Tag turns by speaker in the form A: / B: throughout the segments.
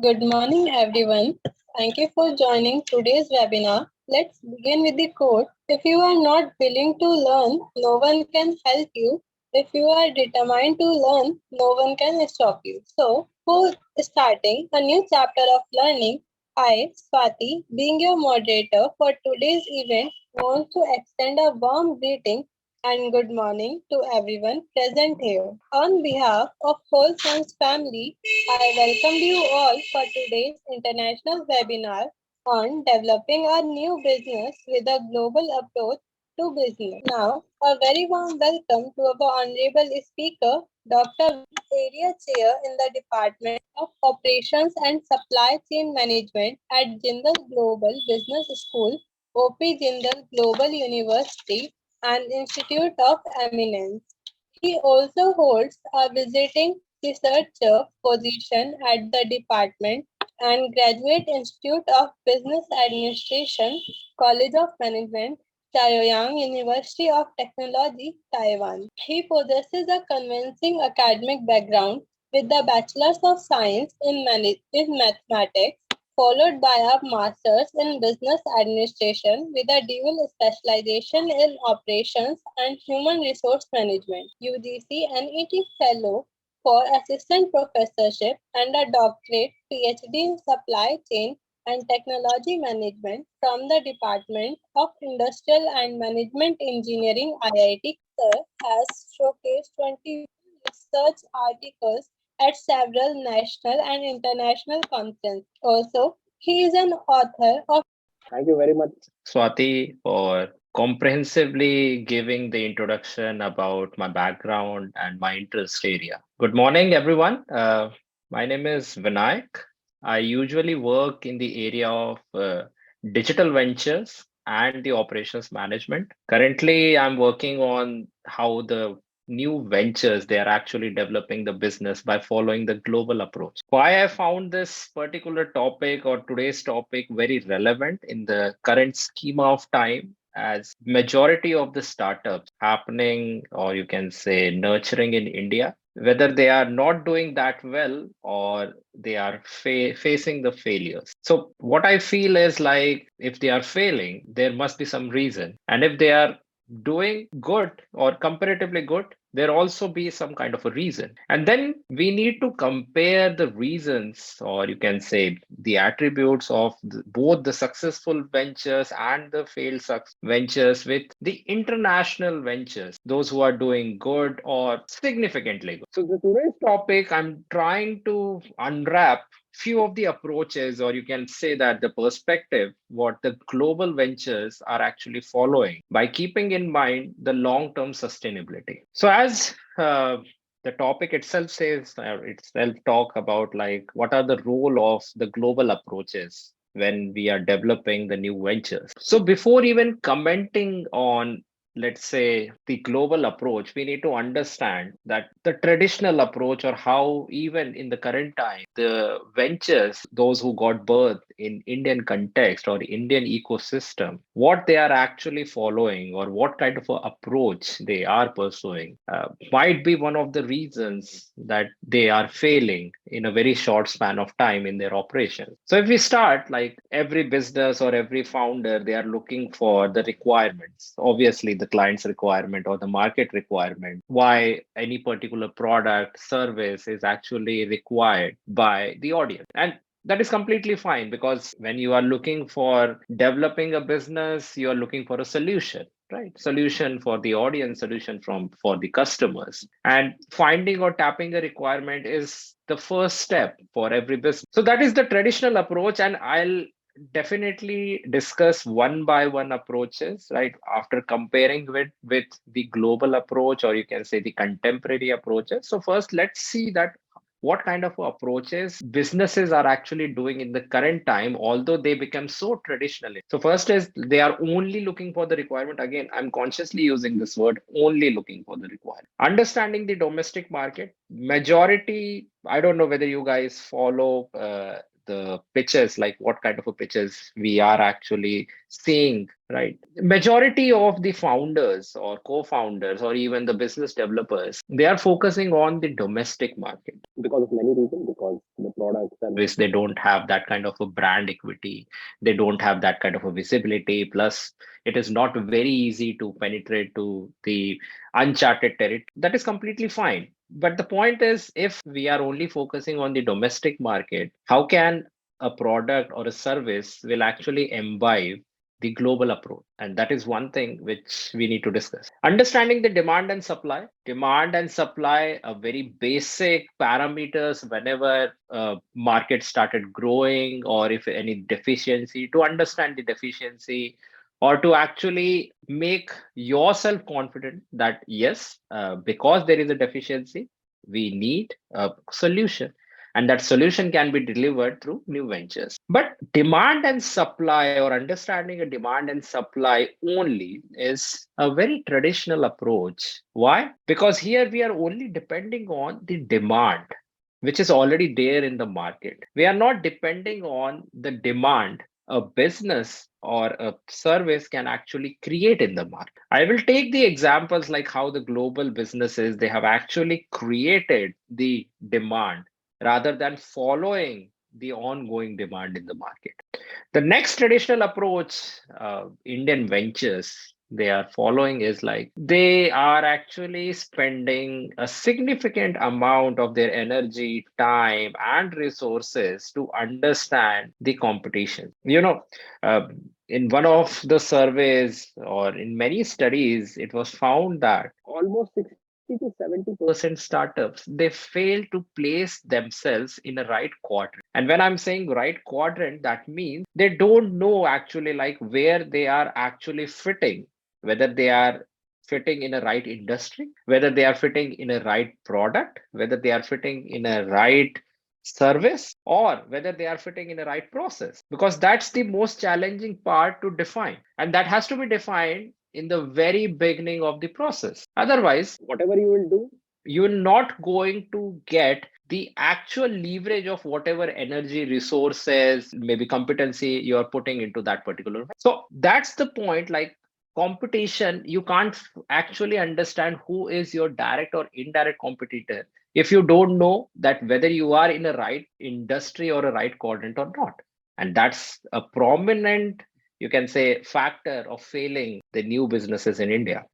A: Good morning, everyone. Thank you for joining today's webinar. Let's begin with the quote. If you are not willing to learn, no one can help you. If you are determined to learn, no one can stop you. So, for starting a new chapter of learning, I, Swati, being your moderator for today's event, want to extend a warm greeting and good morning to everyone present here. On behalf of Whole Sons family, I welcome you all for today's international webinar on developing a new business with a global approach to business. Now, a very warm welcome to our honorable speaker, Dr. Area Chair in the Department of Operations and Supply Chain Management at Jindal Global Business School, OP Jindal Global University, and Institute of Eminence. He also holds a visiting researcher position at the department and Graduate Institute of Business Administration, College of Management, Chaoyang University of Technology, Taiwan. He possesses a convincing academic background with the Bachelor's of Science in Mathematics, followed by a Master's in Business Administration with a dual specialization in Operations and Human Resource Management, UGC NET Fellow for Assistant Professorship and a Doctorate PhD in Supply Chain and Technology Management from the Department of Industrial and Management Engineering IIT. Sir has showcased 20 research articles at several national and international conferences. Also, he is an author of
B: Thank you very much, Swati, for comprehensively giving the introduction about my background and my interest area. Good morning, everyone. My name is Vinayak. I usually work in the area of digital ventures and the operations management. Currently, I'm working on how the new ventures they are actually developing the business by following the global approach. Why I found this particular topic or today's topic very relevant in the current schema of time, as majority of the startups happening, or you can say nurturing in India, whether they are not doing that well or they are facing the failures. So what I feel is like if they are failing, there must be some reason, and if they are doing good or comparatively good, there also be some kind of a reason, and then we need to compare the reasons, or you can say the attributes of both the successful ventures and the failed ventures with the international ventures, those who are doing good or significantly good. So the today's topic, I'm trying to unwrap few of the approaches, or you can say that the perspective what the global ventures are actually following by keeping in mind the long term sustainability. So as the topic itself says, itself talk about like what are the role of the global approaches when we are developing the new ventures. So before even commenting on, let's say, the global approach, we need to understand that the traditional approach, or how even in the current time the ventures, those who got birth in Indian context or Indian ecosystem, what they are actually following or what kind of a approach they are pursuing, might be one of the reasons that they are failing in a very short span of time in their operations. So if we start, like every business or every founder, they are looking for the requirements, obviously the client's requirement or the market requirement, why any particular product service is actually required by the audience. And that is completely fine, because when you are looking for developing a business, you are looking for a solution, right? Solution for the audience, solution from for the customers, and finding or tapping a requirement is the first step for every business. So that is the traditional approach, and I'll definitely discuss one by one approaches, right, after comparing with the global approach, or you can say the contemporary approaches. So first let's see that what kind of approaches businesses are actually doing in the current time, although they become so traditional. So first is they are only looking for the requirement. Again, I'm consciously using this word, only looking for the requirement. Understanding the domestic market, majority I don't know whether you guys follow the pitches, like what kind of a pitches we are actually seeing, right? Majority of the founders or co-founders or even the business developers, they are focusing on the domestic market because of many reasons, because the product service, they don't have that kind of a brand equity, they don't have that kind of a visibility, plus it is not very easy to penetrate to the uncharted territory. That is completely fine, but the point is, if we are only focusing on the domestic market, how can a product or a service will actually imbibe the global approach? And that is one thing which we need to discuss. Understanding the demand and supply are very basic parameters whenever market started growing, or if any deficiency, to understand the deficiency, or to actually make yourself confident that yes, because there is a deficiency, we need a solution, and that solution can be delivered through new ventures. But demand and supply, or understanding a demand and supply only, is a very traditional approach. Why? Because here we are only depending on the demand which is already there in the market. We are not depending on the demand a business or a service can actually create in the market. I will take the examples like how the global businesses, they have actually created the demand rather than following the ongoing demand in the market. The next traditional approach, Indian ventures, they are following is like they are actually spending a significant amount of their energy, time, and resources to understand the competition. In one of the surveys or in many studies, it was found that almost 60 to 70% startups, they fail to place themselves in a right quadrant. And when I'm saying right quadrant, that means they don't know actually like where they are actually fitting, whether they are fitting in a right industry, whether they are fitting in a right product, whether they are fitting in a right service, or whether they are fitting in a right process, because that's the most challenging part to define, and that has to be defined in the very beginning of the process. Otherwise, whatever you will do, you're not going to get the actual leverage of whatever energy, resources, maybe competency you are putting into that particular. So that's the point. Like competition, you can't actually understand who is your direct or indirect competitor if you don't know that whether you are in a right industry or a right quadrant or not. And that's a prominent, you can say, factor of failing the new businesses in India.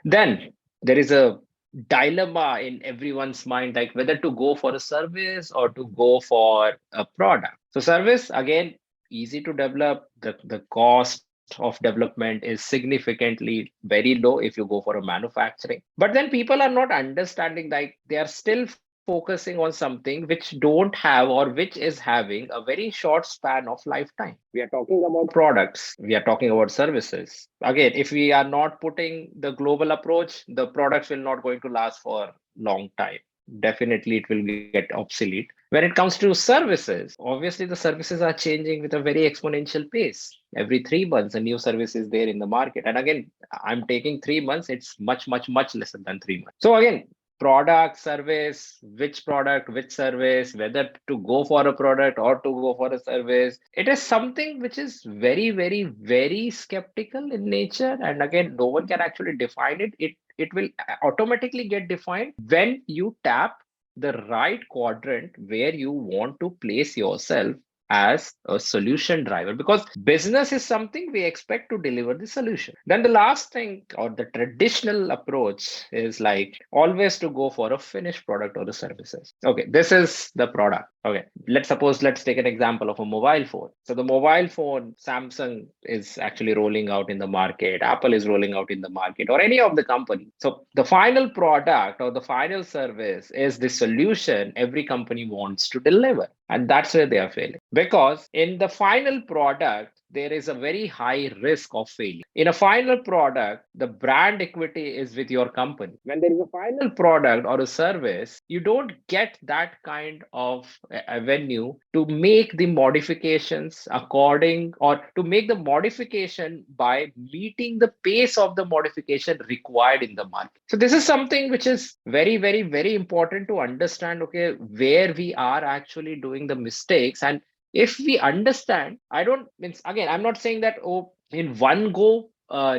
B: Then there is a dilemma in everyone's mind, like whether to go for a service or to go for a product. So service, again, easy to develop. The cost of development is significantly very low if you go for a manufacturing. But then people are not understanding, like they are still focusing on something which don't have, or which is having a very short span of lifetime. We are talking about products, we are talking about services. Again, if we are not putting the global approach, the products will not going to last for long time. Definitely it will get obsolete. When it comes to services, obviously the services are changing with a very exponential pace. Every 3 months a new service is there in the market, and again, I'm taking 3 months, it's much lesser than 3 months. So again, product, service, which product, which service, whether to go for a product or to go for a service, it is something which is very skeptical in nature. And again, no one can actually define it. It will automatically get defined when you tap the right quadrant where you want to place yourself as a solution driver, because business is something we expect to deliver the solution. Then the last thing, or the traditional approach, is like always to go for a finished product or the services. Okay, this is the product. Okay, let's take an example of a mobile phone. So the mobile phone, Samsung is actually rolling out in the market, Apple is rolling out in the market, or any of the company. So the final product or the final service is the solution every company wants to deliver. And that's where they are failing. Because in the final product, there is a very high risk of failure. In a final product, the brand equity is with your company. When there is a final product or a service, you don't get that kind of avenue to make the modifications according, or to make the modification by meeting the pace of the modification required in the market. So this is something which is very, very, very important to understand, okay, where we are actually doing the mistakes. And if we understand, I don't means, again, I'm not saying that, oh, in one go,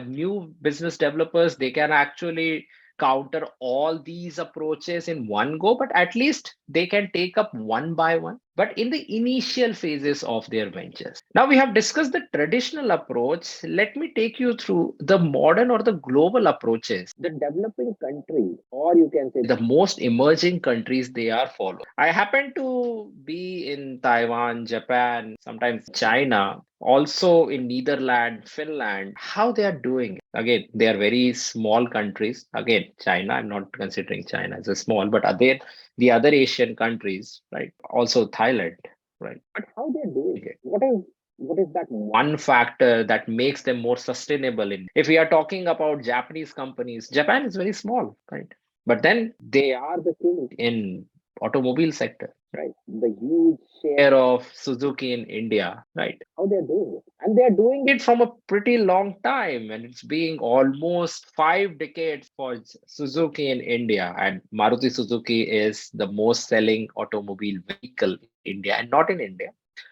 B: new business developers, they can actually counter all these approaches in one go, but at least they can take up one by one, but in the initial phases of their ventures. Now we have discussed the traditional approach. Let me take you through the modern or the global approaches the developing countries, or you can say the most emerging countries, they are following. I happen to be in Taiwan, Japan, sometimes China, also in Netherlands, Finland. How they are doing it? Again, they are very small countries. Again, China, I'm not considering China as a small, but again, the other Asian countries, right? Also Thailand, right? But how they're doing it? What is that one factor that makes them more sustainable? In, if we are talking about Japanese companies, Japan is very small, right? But then they are the king in automobile sector, right? The huge share of Suzuki in India, right? How they're doing it, and they're doing it from a pretty long time, and it's being almost 5 decades for Suzuki in India, and Maruti Suzuki is the most selling automobile vehicle in India, and not in India.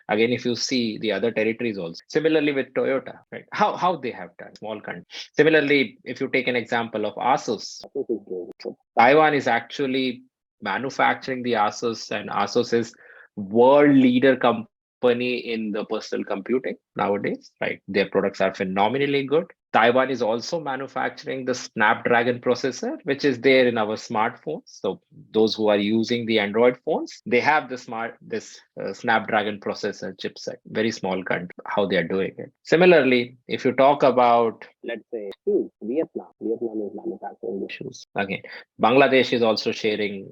B: Again, if you see the other territories also. Similarly with Toyota, right? How they have done, small country. Similarly, if you take an example of Asus, Asus is doing it. Taiwan is actually manufacturing the Asus, and Asus is world leader company in the personal computing nowadays, right? Their products are phenomenally good. Taiwan is also manufacturing the Snapdragon processor, which is there in our smartphones. So those who are using the Android phones, they have this Snapdragon processor chipset. Very small country, how they are doing it. Similarly, if you talk about, let's say, Vietnam, Vietnam is manufacturing the shoes. Again, Bangladesh is also sharing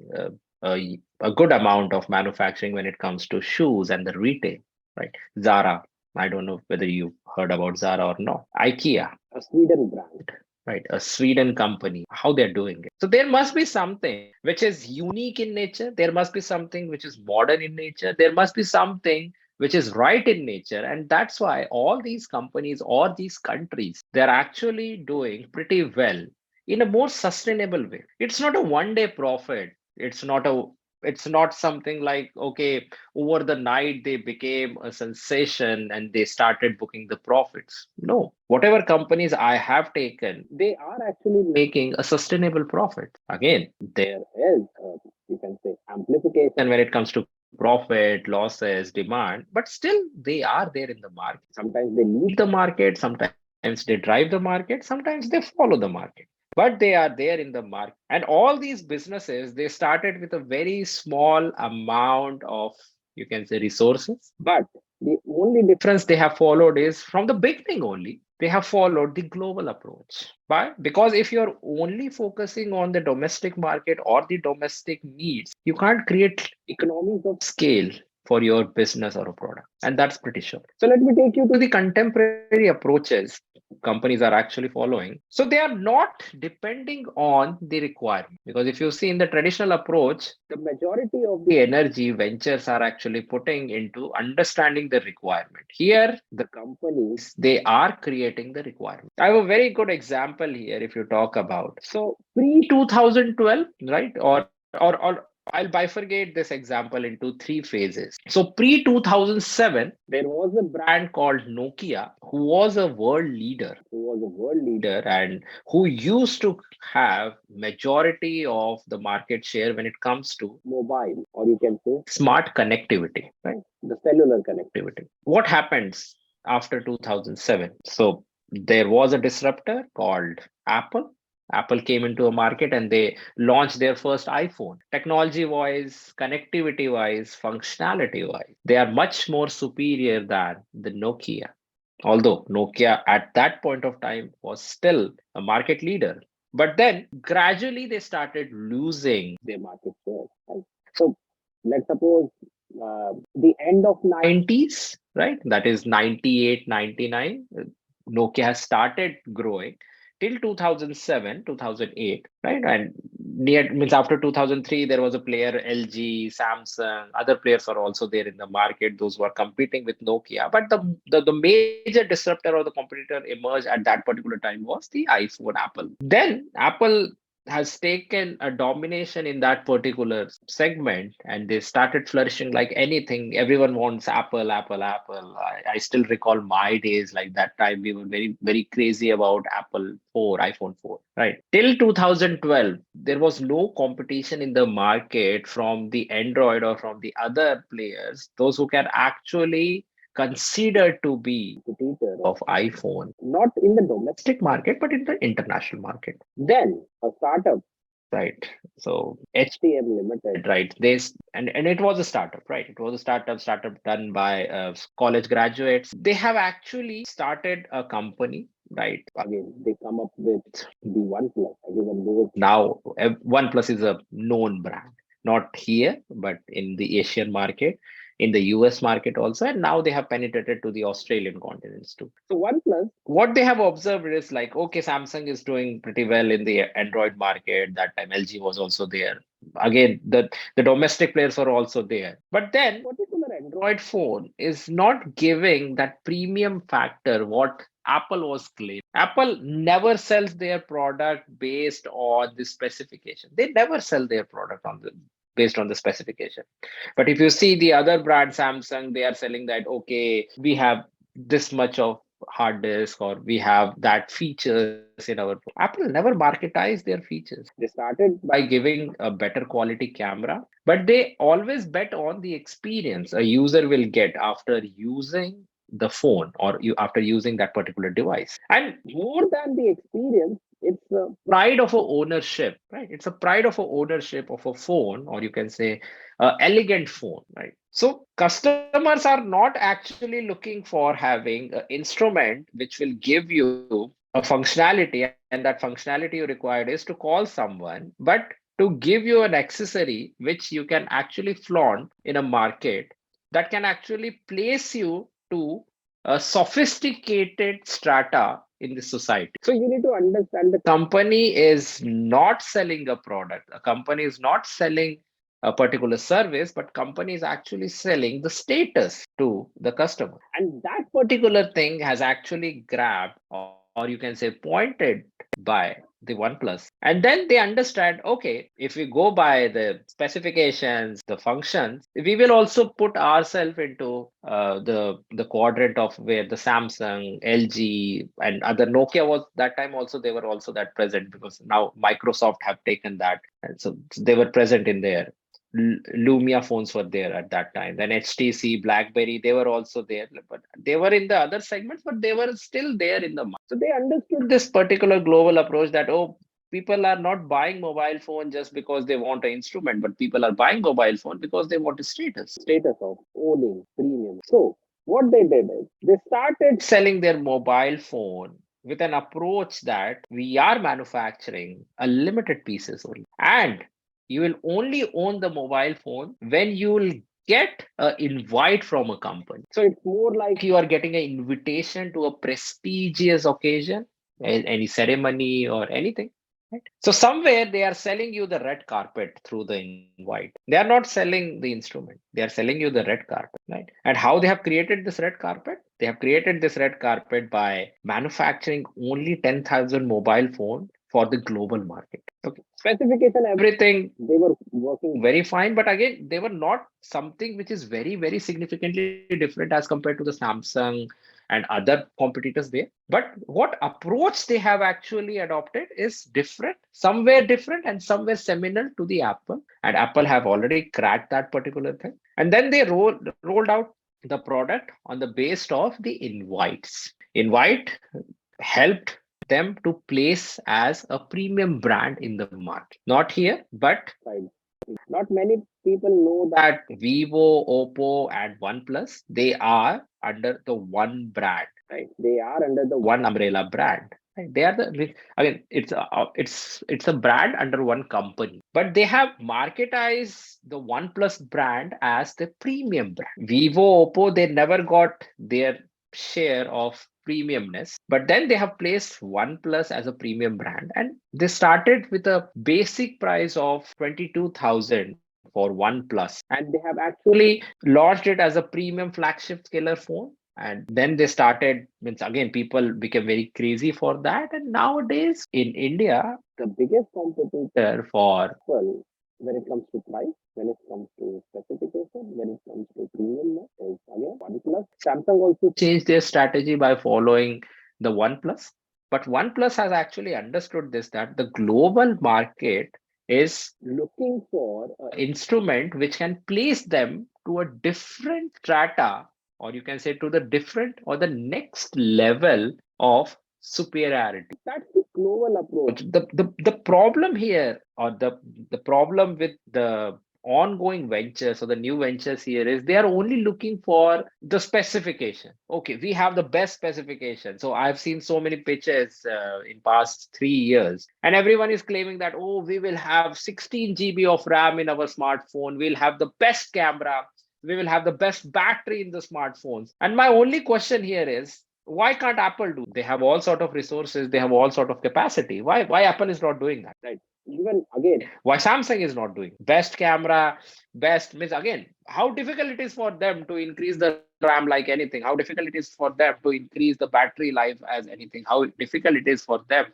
B: a good amount of manufacturing when it comes to shoes and the retail, right? Zara, I don't know whether you heard about Zara or not. IKEA, a Sweden brand, right? A Sweden company, how they're doing it. So there must be something which is unique in nature. There must be something which is modern in nature. There must be something which is right in nature. And that's why all these companies or these countries, they're actually doing pretty well in a more sustainable way. It's not a one day profit. It's not something like, okay, over the night they became a sensation and they started booking the profits. No, whatever companies I have taken, they are actually making a sustainable profit. Again, there is, you can say, amplification when it comes to profit, losses, demand, but still they are there in the market. Sometimes they lead the market, sometimes they drive the market, sometimes they follow the market, but they are there in the market. And all these businesses, they started with a very small amount of, you can say, resources, but the only difference they have followed is from the beginning only they have followed the global approach. Why? Because if you're only focusing on the domestic market or the domestic needs, you can't create economies of scale for your business or a product. And that's pretty sure. So let me take you to the contemporary approaches companies are actually following. So they are not depending on the requirement. Because if you see in the traditional approach, the majority of the energy ventures are actually putting into understanding the requirement. Here, the companies, they are creating the requirement. I have a very good example here if you talk about. So pre 2012, right? Or I'll bifurcate this example into three phases. So pre 2007, there was a brand called Nokia who was a world leader and who used to have majority of the market share when it comes to mobile, or you can say smart connectivity, right? The cellular connectivity. What happens after 2007? So there was a disruptor called Apple. Apple came into a market and they launched their first iPhone. Technology wise, connectivity wise, functionality wise, they are much more superior than the Nokia. Although Nokia at that point of time was still a market leader. But then gradually they started losing their market share. Right? So let's suppose the end of 90s, right? That is 98, 99. Nokia has started growing till 2007, 2008, right? And near means after 2003, there was a player, LG, Samsung, other players are also there in the market, those who are competing with Nokia. But the major disruptor or the competitor emerged at that particular time was the iPhone, Apple. Then Apple has taken a domination in that particular segment, and they started flourishing like anything. Everyone wants Apple, Apple, Apple. I still recall my days, like that time we were very, very crazy about Apple 4, iPhone 4, right? Till 2012, there was no competition in the market from the Android or from the other players, those who can actually considered to be competitor of iPhone, not in the domestic market, but in the international market. Then a startup, right? So HTM Limited, right? And it was a startup, right? It was a startup done by college graduates. They have actually started a company, right? Again, they come up with the OnePlus. Everyone knows now OnePlus is a known brand, not here, but in the Asian market, in the US market also, and now they have penetrated to the Australian continents too. So OnePlus, what they have observed is like, okay, Samsung is doing pretty well in the Android market. That time LG was also there. Again, the domestic players are also there. But then particular Android phone is not giving that premium factor what Apple was claiming. Apple never sells their product based on the specification. They never sell their product on the based on the specification. But if you see the other brand, Samsung, they are selling that, okay, we have this much of hard disk or we have that features in our phone. Apple never marketized their features. They started by giving a better quality camera, but they always bet on the experience a user will get after using the phone or you after using that particular device. And more than the experience, it's a pride of a ownership, right? It's a pride of a ownership of a phone, or you can say elegant phone, right? So customers are not actually looking for having an instrument which will give you a functionality, and that functionality you required is to call someone, but to give you an accessory which you can actually flaunt in a market that can actually place you to a sophisticated strata in the society. So you need to understand the company is not selling a product. A company is not selling a particular service, but company is actually selling the status to the customer. And that particular thing has actually grabbed, or you can say pointed by the OnePlus. And then they understand, okay, if we go by the specifications, the functions, we will also put ourselves into the quadrant of where the Samsung, LG, and other Nokia was that time also, they were also that present because now Microsoft have taken that. And so they were present in there. Lumia phones were there at that time. Then HTC, BlackBerry, they were also there, but they were in the other segments, but they were still there in the market. So they understood this particular global approach that, oh, people are not buying mobile phone just because they want an instrument, but people are buying mobile phone because they want a status of owning premium. So what they did is they started selling their mobile phone with an approach that we are manufacturing a limited pieces only, and you will only own the mobile phone when you will get an invite from a company. So it's more like you are getting an invitation to a prestigious occasion, any ceremony or anything. Right? So somewhere they are selling you the red carpet through the invite. They are not selling the instrument. They are selling you the red carpet, right? And how they have created this red carpet? They have created this red carpet by manufacturing only 10,000 mobile phone for the global market. Okay. Specification, everything, they were working very fine, but again, they were not something which is very, very significantly different as compared to the Samsung and other competitors there. But what approach they have actually adopted is different, somewhere different, and somewhere similar to the Apple. And Apple have already cracked that particular thing. And then they rolled out the product on the base of the invites. Invite helped them to place as a premium brand in the market. Not here, but not many people know that Vivo, Oppo, and OnePlus, they are under the one brand, right? They are under the one umbrella brand. Right? They are again, it's a brand under one company, but they have marketized the OnePlus brand as the premium brand. Vivo, Oppo, they never got their share of premiumness, but then they have placed OnePlus as a premium brand, and they started with a basic price of 22,000 for OnePlus, and they have actually launched it as a premium flagship killer phone. And then they started, means again, people became very crazy for that. And nowadays in India, the biggest competitor for Apple when it comes to price, when it comes to specification, when it comes to premium is again OnePlus. Samsung also changed their strategy by following the OnePlus. But OnePlus has actually understood this, that the global market is looking for an instrument which can place them to a different strata, or you can say to the different or the next level of superiority. That's the global approach. The problem here, or the problem with the ongoing ventures or the new ventures here, is they are only looking for the specification. Okay, we have the best specification. So I've seen so many pitches in past 3 years, and everyone is claiming that, oh, we will have 16 GB of RAM in our smartphone, we'll have the best camera, we will have the best battery in the smartphones. And my only question here is, why can't Apple do? They have all sort of resources, they have all sort of capacity. Why Apple is not doing that? Right. Even again, why Samsung is not doing best camera, best, means again, how difficult it is for them to increase the RAM like anything, how difficult it is for them to increase the battery life as anything, how difficult it is for them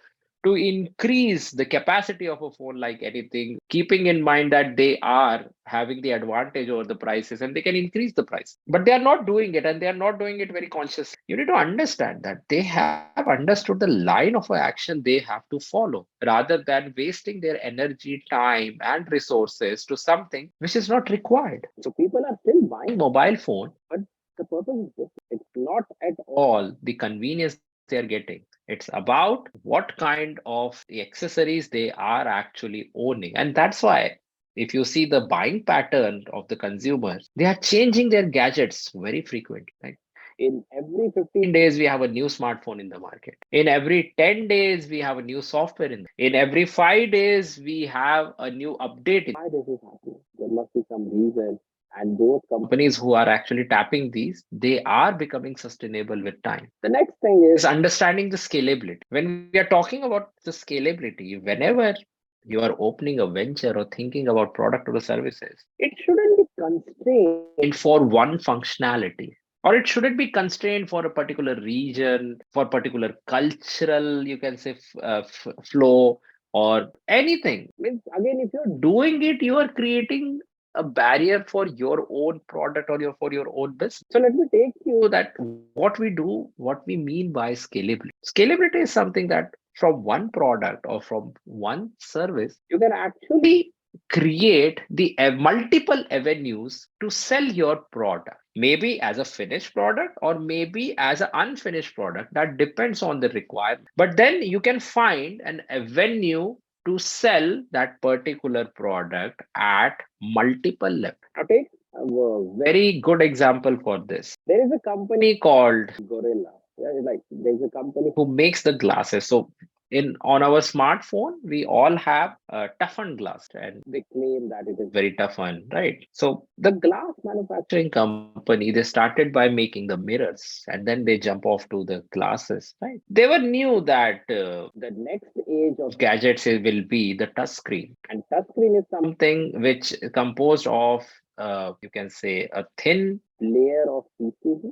B: to increase the capacity of a phone like anything, keeping in mind that they are having the advantage over the prices and they can increase the price. But they are not doing it, and they are not doing it very consciously. You need to understand that they have understood the line of action they have to follow, rather than wasting their energy, time, and resources to something which is not required. So people are still buying mobile phone, but the purpose is different. It's not at all the convenience they are getting. It's about what kind of the accessories they are actually owning. And that's why, if you see the buying pattern of the consumers, they are changing their gadgets very frequently. Right? In every 15 days, we have a new smartphone in the market. In every 10 days, we have a new software in every 5 days, we have a new update. Why this is happening? There must be some reason. And those companies who are actually tapping these, they are becoming sustainable with time. The next thing is understanding the scalability. When we are talking about the scalability, whenever you are opening a venture or thinking about product or services, it shouldn't be constrained for one functionality, or it shouldn't be constrained for a particular region, for particular cultural, you can say, flow, or anything. Means again, if you're doing it, you are creating a barrier for your own product, or for your own business. So let me take you that what we do, what we mean by scalability. Scalability is something that from one product or from one service, you can actually create the multiple avenues to sell your product, maybe as a finished product or maybe as an unfinished product. That depends on the requirement, but then you can find an avenue to sell that particular product at multiple levels. Now take a very good example for this. There is a company called Gorilla. Yeah, like there's a company who makes the glasses. So in on our smartphone, we all have a toughened glass, and they claim that it is very toughened, right? So the glass manufacturing company, they started by making the mirrors, and then they jump off to the glasses, right? They were knew that the next age of gadgets will be the touch screen, and touch screen is something which is composed of you can say a thin layer of PCB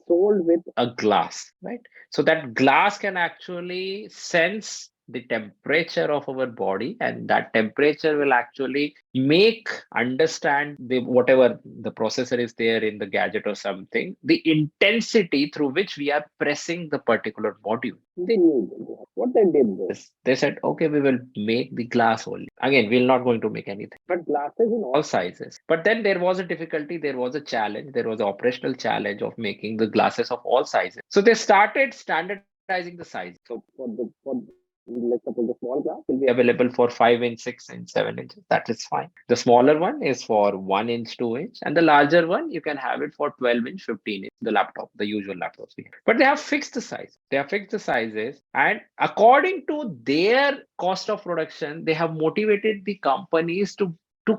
B: sold with a glass, right? So that glass can actually sense the temperature of our body, and that temperature will actually make understand the whatever the processor is there in the gadget or something, the intensity through which we are pressing the particular module. They knew what they did this. They said, okay, we will make the glass only. Again, we're not going to make anything, but glasses in all sizes. But then there was a difficulty, there was a challenge, there was an operational challenge of making the glasses of all sizes. So they started standardizing the size. So for the let's suppose the small glass will be available for 5 inch, 6 inch, 7 inches. That is fine. The smaller one is for 1 inch, 2 inch, and the larger one you can have it for 12 inch, 15 inch. The laptop, the usual laptops we have. But they have fixed the size. They have fixed the sizes, and according to their cost of production, they have motivated the companies to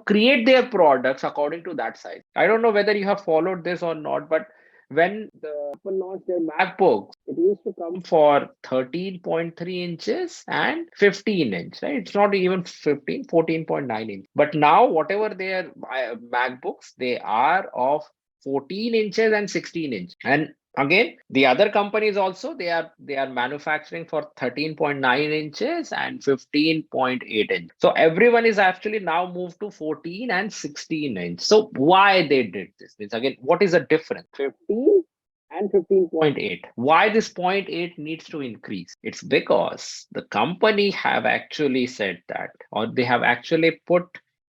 B: create their products according to that size. I don't know whether you have followed this or not, but when the Apple launched their MacBooks, it used to come for 13.3 inches and 15 inch, right? It's not even 15, 14.9 inch. But now, whatever their MacBooks, they are of 14 inches and 16 inch. And again, the other companies also, they are manufacturing for 13.9 inches and 15.8 inch. So everyone is actually now moved to 14 and 16 inch. So why they did this? Means again, what is the difference? 15 and 15.8. Why this point 0.8 needs to increase? It's because the company have actually said that, or they have actually put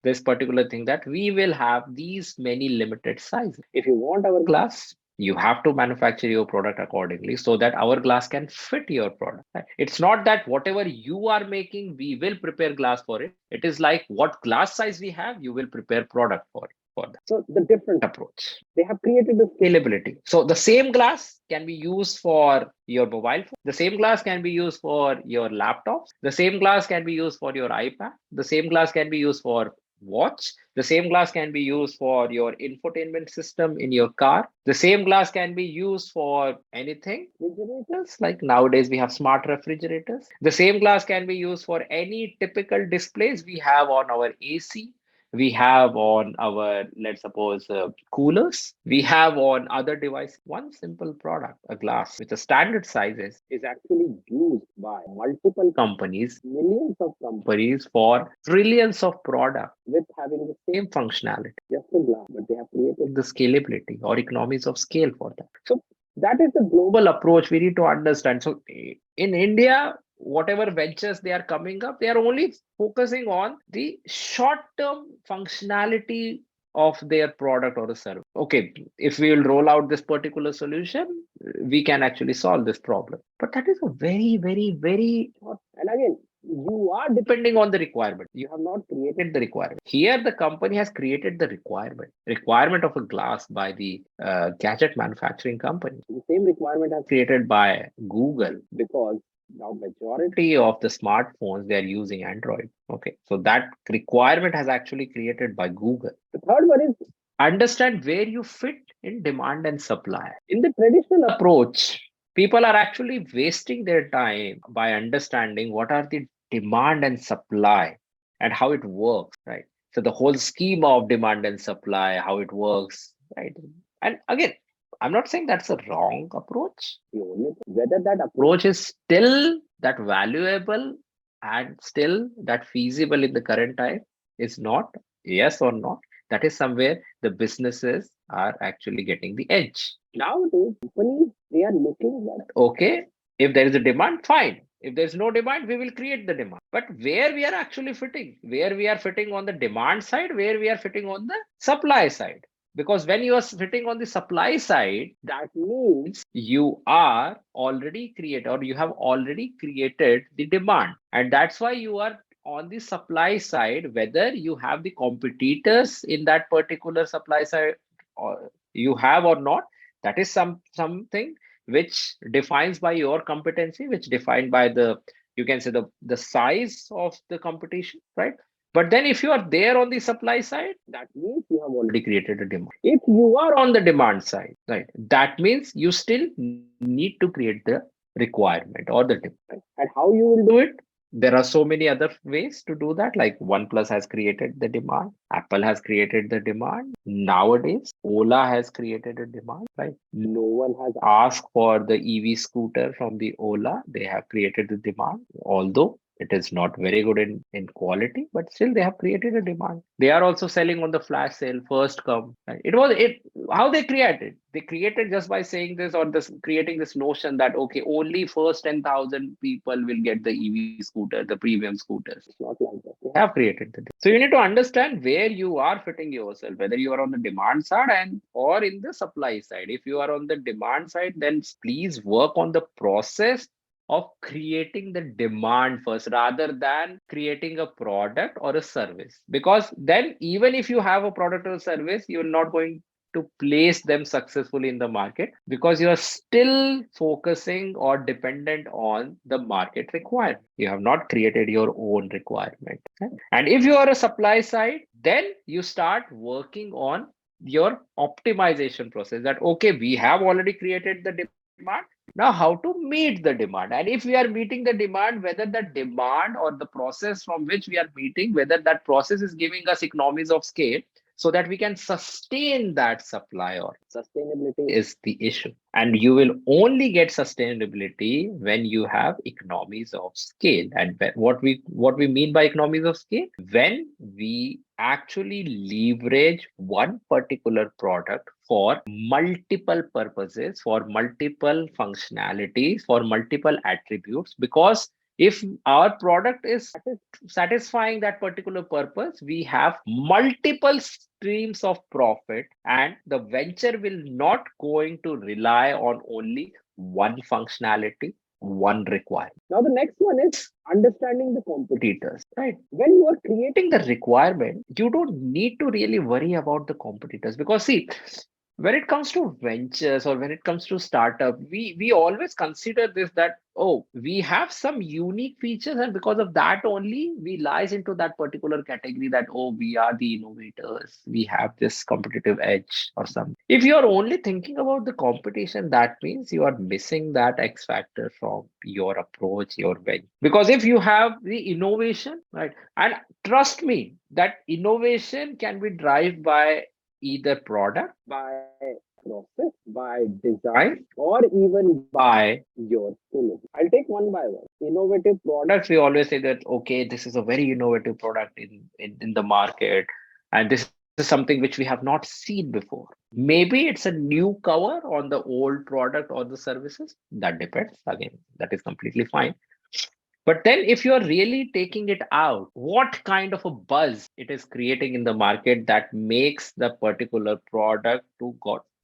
B: this particular thing, that we will have these many limited sizes. If you want our glass, you have to manufacture your product accordingly so that our glass can fit your product. Right? It's not that whatever you are making, we will prepare glass for it. It is like what glass size we have, you will prepare product for it. For that. So the different approach. They have created the scalability. So the same glass can be used for your mobile phone. The same glass can be used for your laptops. The same glass can be used for your iPad. The same glass can be used for watch. The same glass can be used for your infotainment system in your car. The same glass can be used for anything. Refrigerators, like nowadays we have smart refrigerators. The same glass can be used for any typical displays we have on our AC, we have on our, let's suppose, coolers, we have on other devices. One simple product, a glass with a standard sizes, is actually used by multiple companies, millions of companies, for trillions of products with having the same functionality. Just a glass, but they have created the scalability or economies of scale for that. So that is the global approach we need to understand. So in India, whatever ventures they are coming up, they are only focusing on the short term functionality of their product or a service. Okay, if we will roll out this particular solution, we can actually solve this problem. But that is a very, very, very short. And again, you are depending on the requirement. You have not created the requirement. Here, the company has created the requirement of a glass by the gadget manufacturing company. The same requirement has created by Google, because now majority of the smartphones they are using Android. Okay, so that requirement has actually created by Google. The third one is understand where you fit in demand and supply. In the traditional approach, people are actually wasting their time by understanding what are the demand and supply and how it works, right? So the whole scheme of demand and supply, how it works, right? And again, I'm not saying that's a wrong approach. The only whether that approach is still that valuable and still that feasible in the current time is not, yes or not. That is somewhere the businesses are actually getting the edge. Nowadays, companies, they are looking at, okay, if there is a demand, fine. If there's no demand, we will create the demand. But where we are actually fitting, where we are fitting on the demand side, where we are fitting on the supply side. Because when you are sitting on the supply side, that means you are already created, or you have already created the demand. And that's why you are on the supply side, whether you have the competitors in that particular supply side or you have or not, that is something which defines by your competency, which defined by the, you can say, the size of the competition, right? But then if you are there on the supply side, that means you have already created a demand. If you are on the demand side, right, that means you still need to create the requirement or the demand. And how you will do it? There are so many other ways to do that. Like OnePlus has created the demand, Apple has created the demand. Nowadays, Ola has created a demand, right? No one has asked for the EV scooter from the Ola. They have created the demand, although it is not very good in quality, but still they have created a demand. They are also selling on the flash sale, first come. Right? It was it how they created. They created just by saying this, or this creating this notion that okay, only first 10,000 people will get the EV scooter, the premium scooters. It's not like that. They have created the. So you need to understand where you are fitting yourself, whether you are on the demand side and or in the supply side. If you are on the demand side, then please work on the process of creating the demand first rather than creating a product or a service. Because then, even if you have a product or a service, you're not going to place them successfully in the market because you are still focusing or dependent on the market requirement. You have not created your own requirement. Okay? And if you are a supply side, then you start working on your optimization process that okay, we have already created the demand, now how to meet the demand. And if we are meeting the demand, whether the demand or the process from which we are meeting, whether that process is giving us economies of scale so that we can sustain that supply, or sustainability is the issue. And you will only get sustainability when you have economies of scale. And what we mean by economies of scale, when we actually leverage one particular product for multiple purposes, for multiple functionalities, for multiple attributes. Because if our product is satisfying that particular purpose, we have multiple streams of profit, and the venture will not going to rely on only one functionality, one requirement. Now the next one is understanding the competitors, right? When you are creating the requirement, you don't need to really worry about the competitors, because see, when it comes to ventures or when it comes to startup, we always consider this, that oh, we have some unique features, and because of that only we lies into that particular category, that oh, we are the innovators, we have this competitive edge or something. If you are only thinking about the competition, that means you are missing that X factor from your approach, your venture. Because if you have the innovation, right, and trust me, that innovation can be driven by either product, by process, by design, or even by your tooling. I'll take one by one. Innovative products, we always say that, okay, this is a very innovative product in the market, and this is something which we have not seen before. Maybe it's a new cover on the old product or the services. That depends. Again, that is completely fine. But then, if you're really taking it out, what kind of a buzz it is creating in the market that makes the particular product to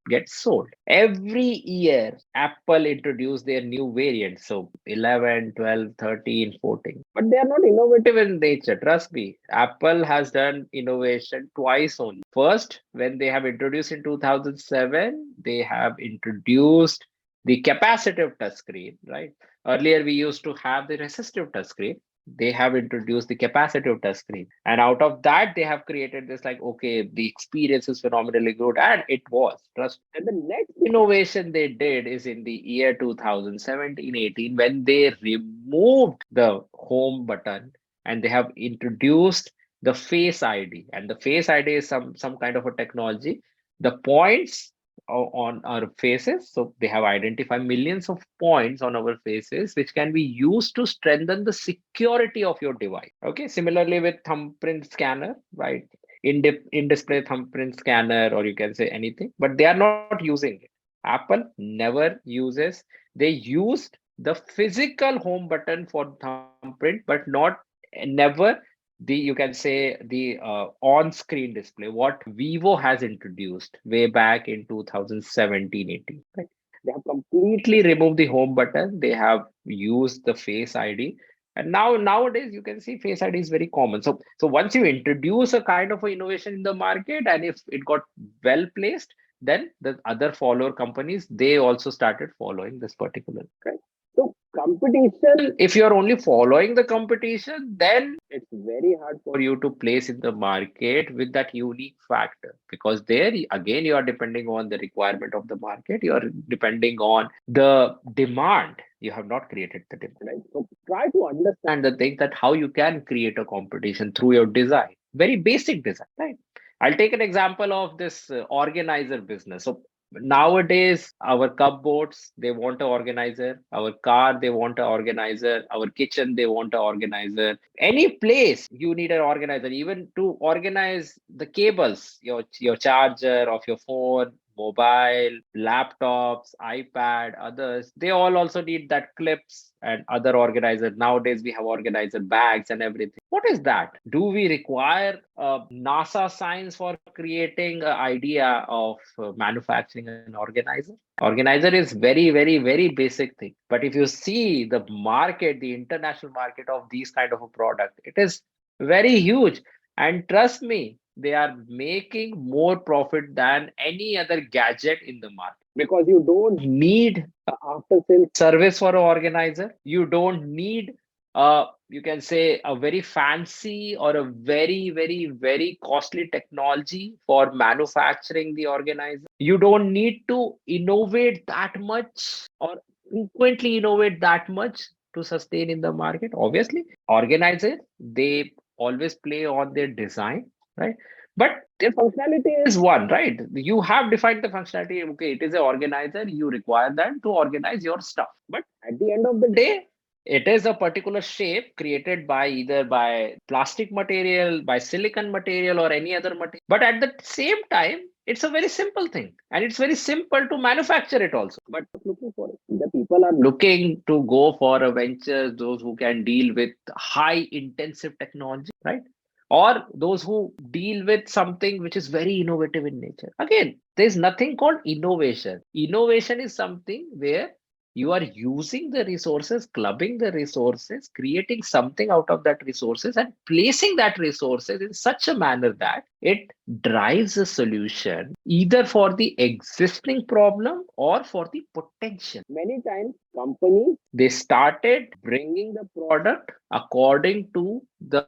B: get sold? Every year, Apple introduced their new variants. So 11, 12, 13, 14. But they are not innovative in nature. Trust me. Apple has done innovation twice only. First, when they have introduced in 2007, they have introduced the capacitive touchscreen, right? Earlier, we used to have the resistive touchscreen. They have introduced the capacitive touchscreen. And out of that, they have created this like, okay, the experience is phenomenally good. And it was. Trust. And the next innovation they did is in the year 2017-18, when they removed the home button and they have introduced the Face ID. And the Face ID is some kind of a technology. The points on our faces. So they have identified millions of points on our faces, which can be used to strengthen the security of your device. Okay. Similarly, with thumbprint scanner, right? In display thumbprint scanner, or you can say anything, but they are not using it. Apple never uses. They used the physical home button for thumbprint, but not never the, you can say, the on-screen display what Vivo has introduced way back in 2017-18. Right? They have completely removed the home button. They have used the Face ID, and nowadays you can see Face ID is very common. So once you introduce a kind of a innovation in the market, and if it got well placed, then the other follower companies, they also started following this particular. Right? So competition, if you're only following the competition, then it's very hard for you to place in the market with that unique factor, because there again you are depending on the requirement of the market, you are depending on the demand. You have not created the demand, right? So try to understand the thing, that how you can create a competition through your design, very basic design, right? I'll take an example of this organizer business. So nowadays, our cupboards, they want an organizer. Our car, they want an organizer. Our kitchen, they want an organizer. Any place you need an organizer, even to organize the cables, your charger of your phone. mobile, laptops, iPad, others, they all also need that clips and other organizer. Nowadays, we have organizer bags and everything. What is that? Do we require NASA science for creating an idea of manufacturing an organizer? Organizer is very, very, very basic thing. But if you see the market, the international market of these kind of a product, it is very huge. And trust me, they are making more profit than any other gadget in the market, because you don't need after sales service for an organizer. You don't need you can say a very fancy or a very, very, very costly technology for manufacturing the organizer. You don't need to innovate that much or frequently innovate that much to sustain in the market. Obviously, organizer, they always play on their design, right? But their functionality is one, right? You have defined the functionality. Okay, it is an organizer. You require that to organize your stuff. But at the end of the day, it is a particular shape created by either by plastic material, by silicon material, or any other material. But at the same time, it's a very simple thing, and it's very simple to manufacture it also. But looking for it, the people are looking to go for a venture, those who can deal with high intensive technology, right? Or those who deal with something which is very innovative in nature. Again, there's nothing called innovation. Innovation is something where you are using the resources, clubbing the resources, creating something out of that resources, and placing that resources in such a manner that it drives a solution either for the existing problem or for the potential. Many times companies, they started bringing the product according to the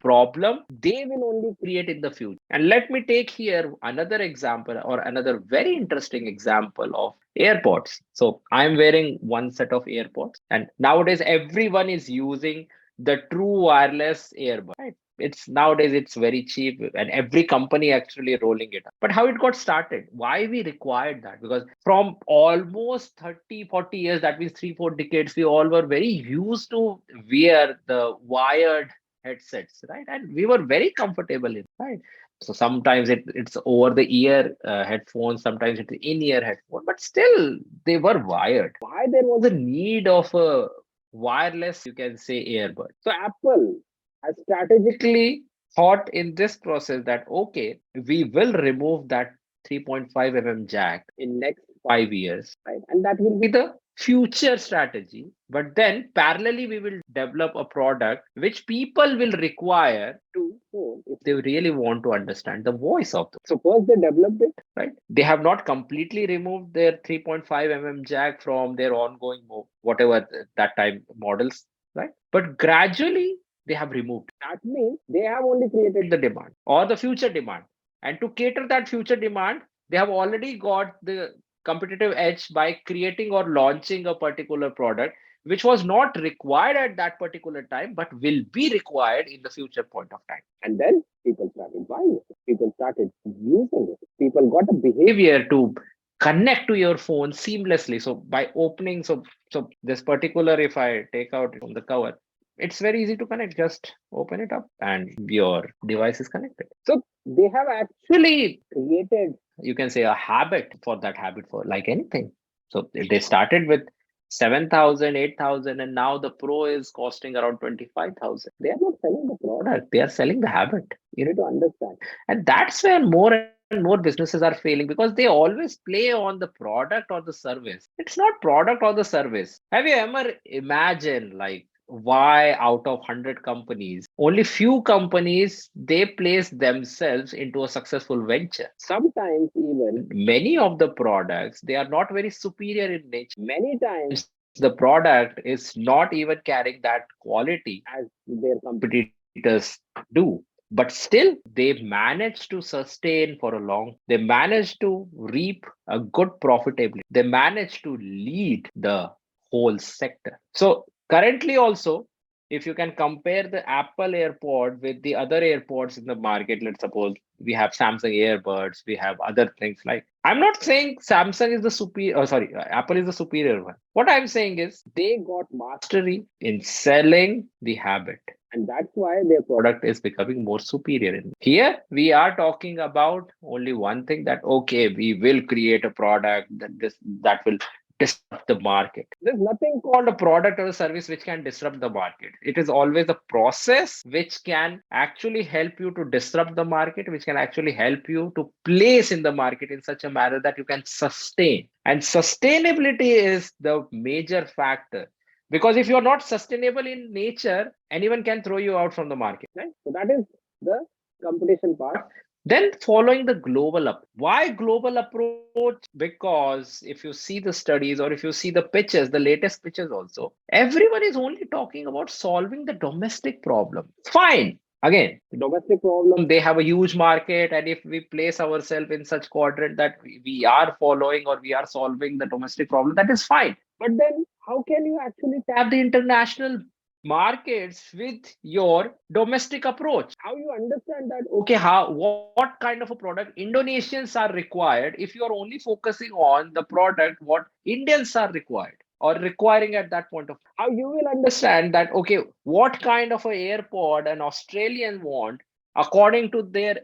B: problem they will only create in the future. And let me take here another example, or another very interesting example of AirPods. So I'm wearing one set of AirPods, and nowadays everyone is using the true wireless earbud. Right? It's nowadays it's very cheap, and every company actually rolling it up. But how it got started? Why we required that? Because from almost 30, 40 years, that means 3, 4 decades, we all were very used to wear the wired headsets, right? And we were very comfortable in, right? So sometimes it's over the ear headphones, sometimes it's in ear headphone, but still they were wired. Why there was a need of a wireless, you can say, earbud? So Apple has strategically thought in this process that okay, we will remove that 3.5 jack in next 5 years, right? And that will be the future strategy. But then parallelly, we will develop a product which people will require to phone if they really want to understand the voice of them. So first they developed it, right? They have not completely removed their 3.5 jack from their ongoing whatever that time models, right? But gradually they have removed. That means they have only created the demand or the future demand. And to cater that future demand, they have already got the competitive edge by creating or launching a particular product which was not required at that particular time but will be required in the future point of time. And then people started buying it, people started using it, people got a behavior to connect to your phone seamlessly. So by opening, so this particular, if I take out from the cover, it's very easy to connect. Just open it up and your device is connected. So they have actually created, you can say, a habit for that habit for like anything. So they started with 7,000, 8,000, and now the Pro is costing around 25,000. They are not selling the product, they are selling the habit. You need to understand. And that's where more and more businesses are failing, because they always play on the product or the service. It's not product or the service. Have you ever imagined, like, why out of 100 companies, only few companies they place themselves into a successful venture? Sometimes even many of the products, they are not very superior in nature. Many times the product is not even carrying that quality as their competitors do, but still they manage to sustain for a long, they manage to reap a good profitability, they manage to lead the whole sector. So currently also, if you can compare the Apple AirPod with the other AirPods in the market, let's suppose we have Samsung earbuds, we have other things, like, I'm not saying Samsung is the superior, oh, sorry, Apple is the superior one. What I'm saying is they got mastery in selling the habit. And that's why their product is becoming more superior. Here, we are talking about only one thing, that okay, we will create a product that will disrupt the market. There's nothing called a product or a service which can disrupt the market. It is always a process which can actually help you to disrupt the market, which can actually help you to place in the market in such a manner that you can sustain. And sustainability is the major factor, because if you're not sustainable in nature, anyone can throw you out from the market, right? So that is the competition part. Then following the global up. Why global approach? Because if you see the studies or if you see the pitches, the latest pitches also, everyone is only talking about solving the domestic problem. Fine. Again, the domestic problem, they have a huge market, and if we place ourselves in such quadrant that we are following or we are solving the domestic problem, that is fine. But then, how can you actually tap the international markets with your domestic approach? How you understand that, okay, how what kind of a product Indonesians are required if you are only focusing on the product what Indians are required or requiring at that point of, how you will understand that, okay, what kind of a AirPod an Australian want according to their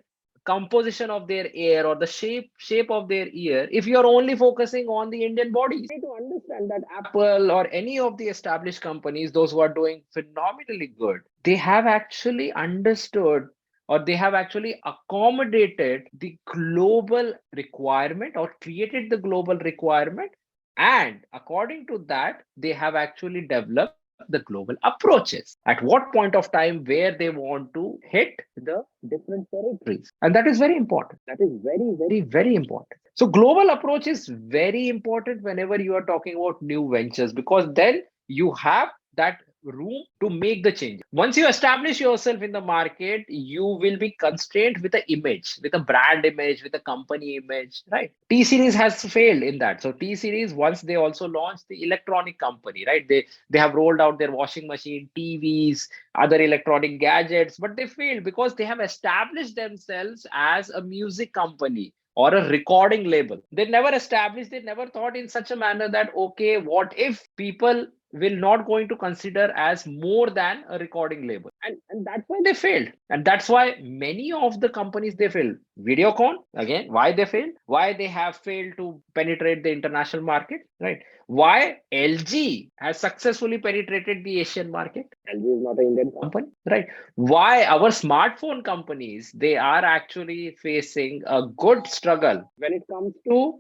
B: composition of their ear or the shape of their ear, if you're only focusing on the Indian bodies. You need to understand that Apple or any of the established companies, those who are doing phenomenally good, they have actually understood or they have actually accommodated the global requirement or created the global requirement, and according to that they have actually developed the global approaches at what point of time where they want to hit the different territories. And that is very important. That is very, very, very important. So global approach is very important whenever you are talking about new ventures, because then you have that room to make the change. Once you establish yourself in the market, you will be constrained with a image, with a brand image, with a company image, right? T series has failed in that. So T series, once they also launched the electronic company, right? They have rolled out their washing machine, TVs, other electronic gadgets, but they failed because they have established themselves as a music company or a recording label. They never established, they never thought in such a manner that, okay, what if people will not going to consider as more than a recording label? And that's why they failed. And that's why many of the companies they failed. Videocon, again, why they failed? Why they have failed to penetrate the international market, right? Why LG has successfully penetrated the Asian market? LG is not an Indian company, right? Why our smartphone companies, they are actually facing a good struggle when it comes to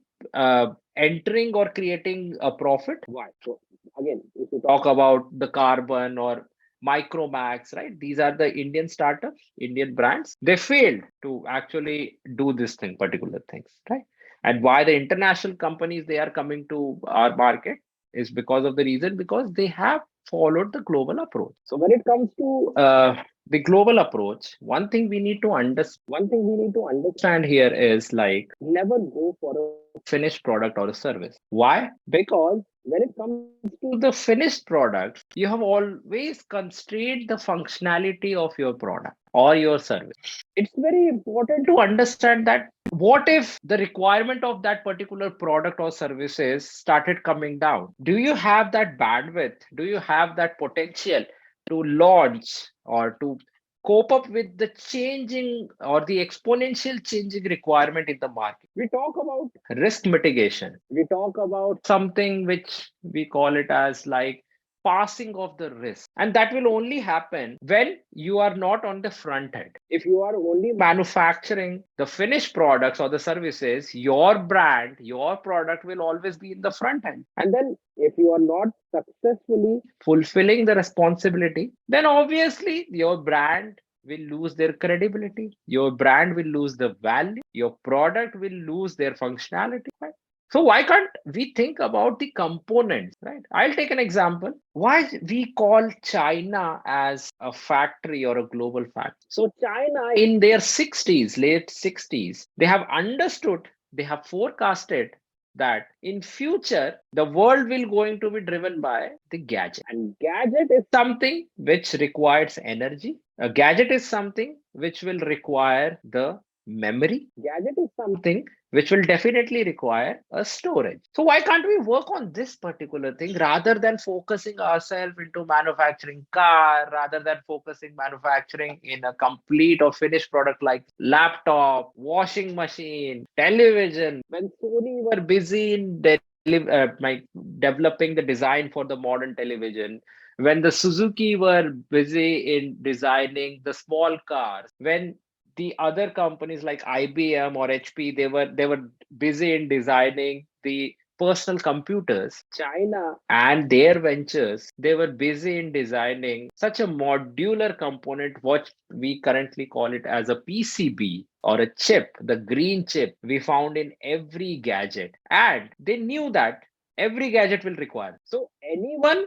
B: entering or creating a profit? Why? So again, if you talk about the Carbon or Micromax, right? These are the Indian startups, Indian brands. They failed to actually do this thing, particular things, right? And why the international companies they are coming to our market is because of the reason, because they have followed the global approach. So when it comes to the global approach, one thing we need to understand here is like, never go for a finished product or a service. Why? Because when it comes to the finished product, you have always constrained the functionality of your product or your service. It's very important to understand that what if the requirement of that particular product or services started coming down? Do you have that bandwidth? Do you have that potential to launch or to cope up with the changing or the exponential changing requirement in the market? We talk about risk mitigation. We talk about something which we call it as like passing of the risk. And that will only happen when you are not on the front end. If you are only manufacturing the finished products or the services, your brand, your product will always be in the front end. And then if you are not successfully fulfilling the responsibility, then obviously your brand will lose their credibility, your brand will lose the value, your product will lose their functionality. Right? So why can't we think about the components, right? I'll take an example. Why we call China as a factory or a global factory? So China in their 60s, late 60s, they have understood, they have forecasted that in future the world will going to be driven by the gadget, and gadget is something which requires energy. A gadget is something which will require the memory. Gadget is something which will definitely require a storage. So why can't we work on this particular thing rather than focusing ourselves into manufacturing car, rather than focusing manufacturing in a complete or finished product like laptop, washing machine, television? When Sony were busy in developing the design for the modern television, when the Suzuki were busy in designing the small cars, when the other companies like IBM or HP, they were busy in designing the personal computers. China and their ventures, they were busy in designing such a modular component, what we currently call it as a PCB or a chip, the green chip we found in every gadget. And they knew that every gadget will require. So anyone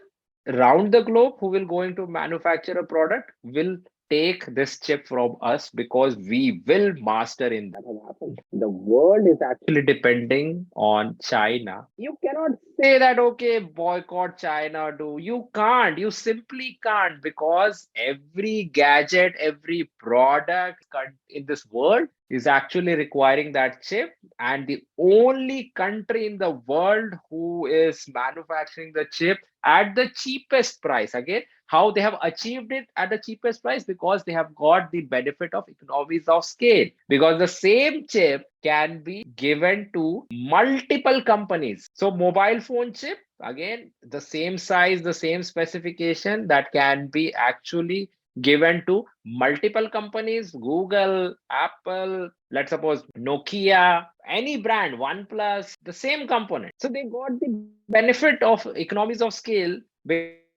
B: around the globe who will going to manufacture a product will take this chip from us because we will master in that. Has happened. The world is actually depending on China. You cannot say that, okay, boycott China. Do you can't? You simply can't, because every gadget, every product in this world is actually requiring that chip, and the only country in the world who is manufacturing the chip at the cheapest price. Again, how they have achieved it at the cheapest price? Because they have got the benefit of economies of scale, because the same chip can be given to multiple companies. So mobile phone chip, again, the same size, the same specification, that can be actually given to multiple companies: Google, Apple, let's suppose Nokia, any brand, OnePlus, the same component. So they got the benefit of economies of scale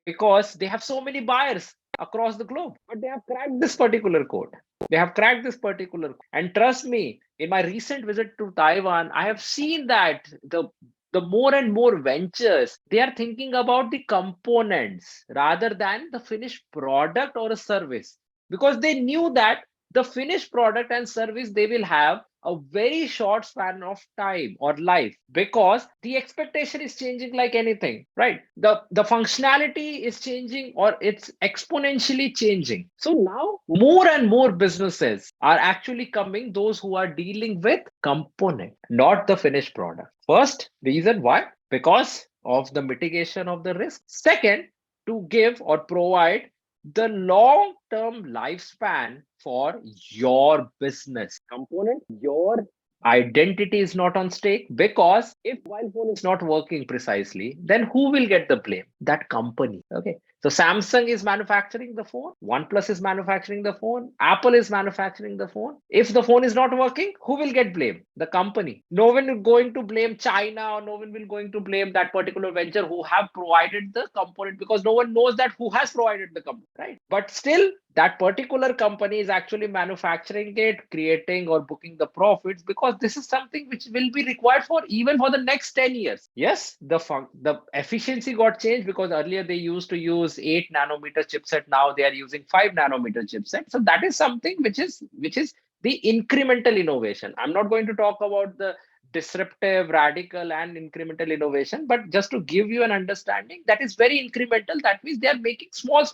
B: because they have so many buyers across the globe. But they have cracked this particular code. They have cracked this particular code. And trust me, in my recent visit to Taiwan, I have seen that the more and more ventures, they are thinking about the components rather than the finished product or a service, because they knew that the finished product and service, they will have a very short span of time or life, because the expectation is changing like anything, right? The functionality is changing, or it's exponentially changing. So now more and more businesses are actually coming, those who are dealing with component, not the finished product. First reason why: because of the mitigation of the risk. Second, to give or provide the long term lifespan for your business. Component, your identity is not on stake, because if mobile phone is not working precisely, then who will get the blame? That company. Okay. So Samsung is manufacturing the phone, OnePlus is manufacturing the phone, Apple is manufacturing the phone. If the phone is not working, who will get blamed? The company. No one is going to blame China, or no one will going to blame that particular venture who have provided the component, because no one knows that who has provided the component, right? But still, that particular company is actually manufacturing it, creating or booking the profits, because this is something which will be required for even for the next 10 years. Yes, the efficiency got changed, because earlier they used to use 8 nanometer chipset, now they are using 5 nanometer chipset. So that is something which is the incremental innovation. I'm not going to talk about the disruptive, radical, and incremental innovation, but just to give you an understanding, that is very incremental. That means they are making small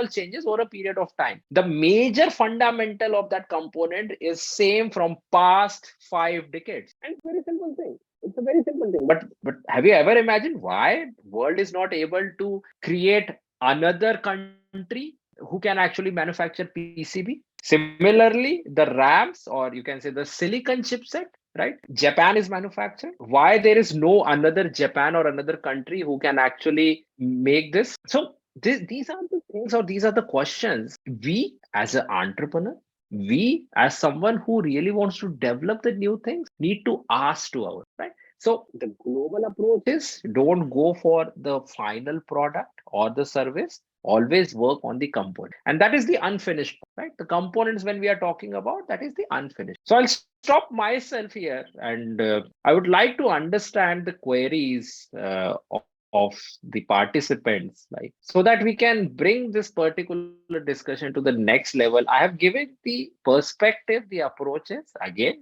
B: changes over a period of time. The major fundamental of that component is same from past 5 decades, and it's very simple thing. It's a very simple thing. But have you ever imagined why world is not able to create another country who can actually manufacture PCB? Similarly, the RAMs, or you can say the silicon chipset, right? Japan is manufactured. Why there is no another Japan or another country who can actually make this? So these are the things, or these are the questions we as an entrepreneur, we as someone who really wants to develop the new things, need to ask to our, right? So the global approach is, don't go for the final product or the service, always work on the component, and that is the unfinished, right? The components, when we are talking about, that is the unfinished. So I'll stop myself here, and I would like to understand the queries of the participants, like, so that we can bring this particular discussion to the next level. I have given the perspective, the approaches. Again,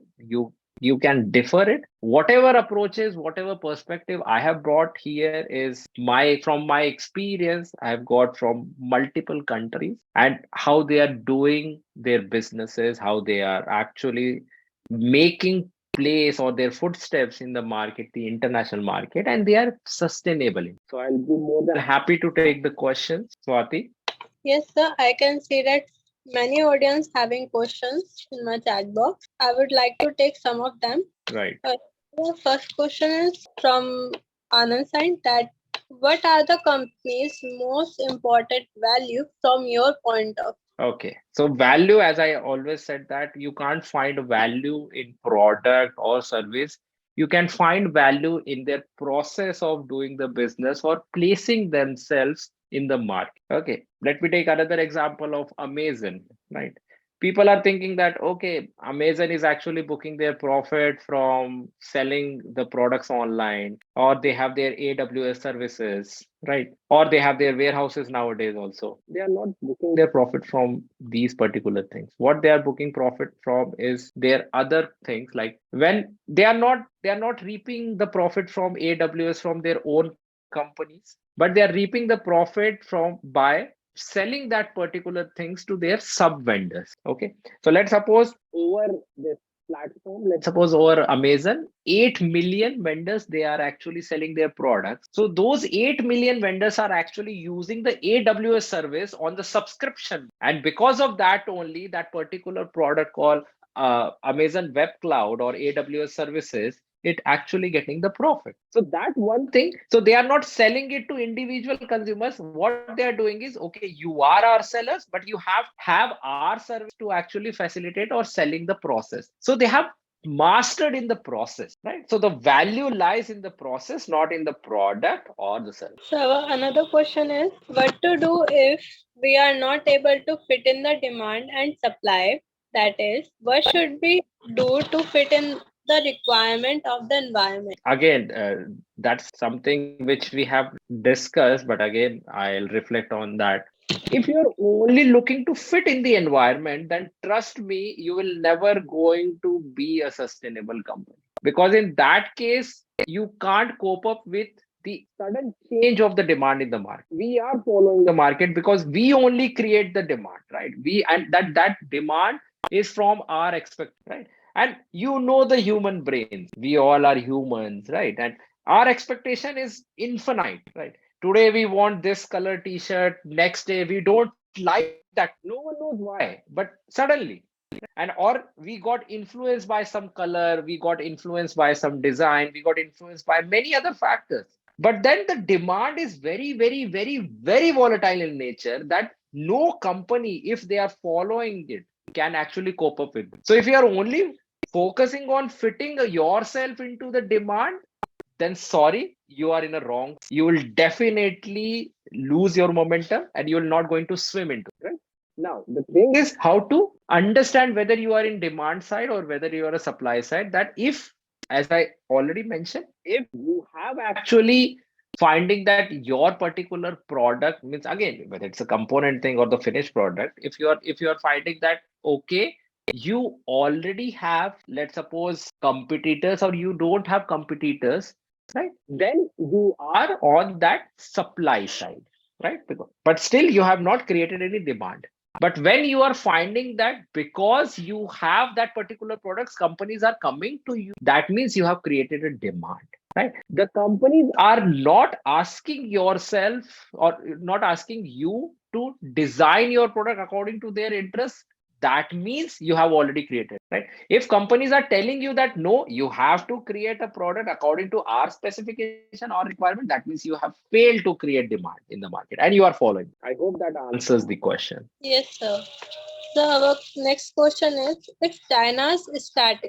B: you can differ it, whatever approaches, whatever perspective I have brought here is my from my experience I have got from multiple countries, and how they are doing their businesses, how they are actually making place or their footsteps in the market, the international market, and they are sustainable. So I'll be more than happy to take the questions, Swati.
A: Yes, sir. I can see that many audience having questions in my chat box. I would like to take some of them.
B: Right.
A: Uh, the first question is from Anand Sain that what are the company's most important value from your point of
B: Okay. So value, as I always said, that you can't find value in product or service. You can find value in their process of doing the business or placing themselves in the market. Okay. Let me take another example of Amazon, right? People are thinking that, okay, Amazon is actually booking their profit from selling the products online, or they have their AWS services, right? Or they have their warehouses nowadays also. They are not booking their profit from these particular things. What they are booking profit from is their other things, like when they are not reaping the profit from AWS from their own companies, but they are reaping the profit from by selling that particular things to their sub vendors. Okay, so let's suppose over this platform, let's suppose over Amazon, 8 million vendors, they are actually selling their products. So those 8 million vendors are actually using the AWS service on the subscription, and because of that only, that particular product called Amazon Web Cloud or AWS services, it actually getting the profit. So that one thing, so they are not selling it to individual consumers. What they are doing is, okay, you are our sellers, but you have our service to actually facilitate or selling the process. So they have mastered in the process, right? So the value lies in the process, not in the product or the service.
A: So another question is what to do if we are not able to fit in the demand and supply? That is, what should we do to fit in the requirement of the environment?
B: Again, that's something which we have discussed, but again, I'll reflect on that. If you're only looking to fit in the environment, then trust me, you will never going to be a sustainable company, because in that case you can't cope up with the sudden change of the demand in the market. We are following the market because we only create the demand, right? We, and that demand is from our expect, right? And you know the human brains, we all are humans, right? And our expectation is infinite, right? Today we want this color t-shirt, next day we don't like that, no one knows why, but suddenly, and or we got influenced by some color, we got influenced by some design, we got influenced by many other factors, but then the demand is very volatile in nature, that no company, if they are following it, can actually cope up with it. So if you are only focusing on fitting yourself into the demand, then sorry, you are in a wrong. You will definitely lose your momentum and you will not going to swim into it, right? Now, the thing is how to understand whether you are in demand side or whether you are a supply side. That if, as I already mentioned, if you have actually finding that your particular product means, again, whether it's a component thing or the finished product, if you are finding that, okay, you already have, let's suppose, competitors, or you don't have competitors, right? Then you are on that supply side, right? But still you have not created any demand. But when you are finding that because you have that particular products, companies are coming to you, that means you have created a demand, right? The companies are not asking yourself or not asking you to design your product according to their interests. That means you have already created, right? If companies are telling you that no, you have to create a product according to our specification or requirement, that means you have failed to create demand in the market and you are following. I hope that answers the question.
A: Yes, sir. So our next question is if China's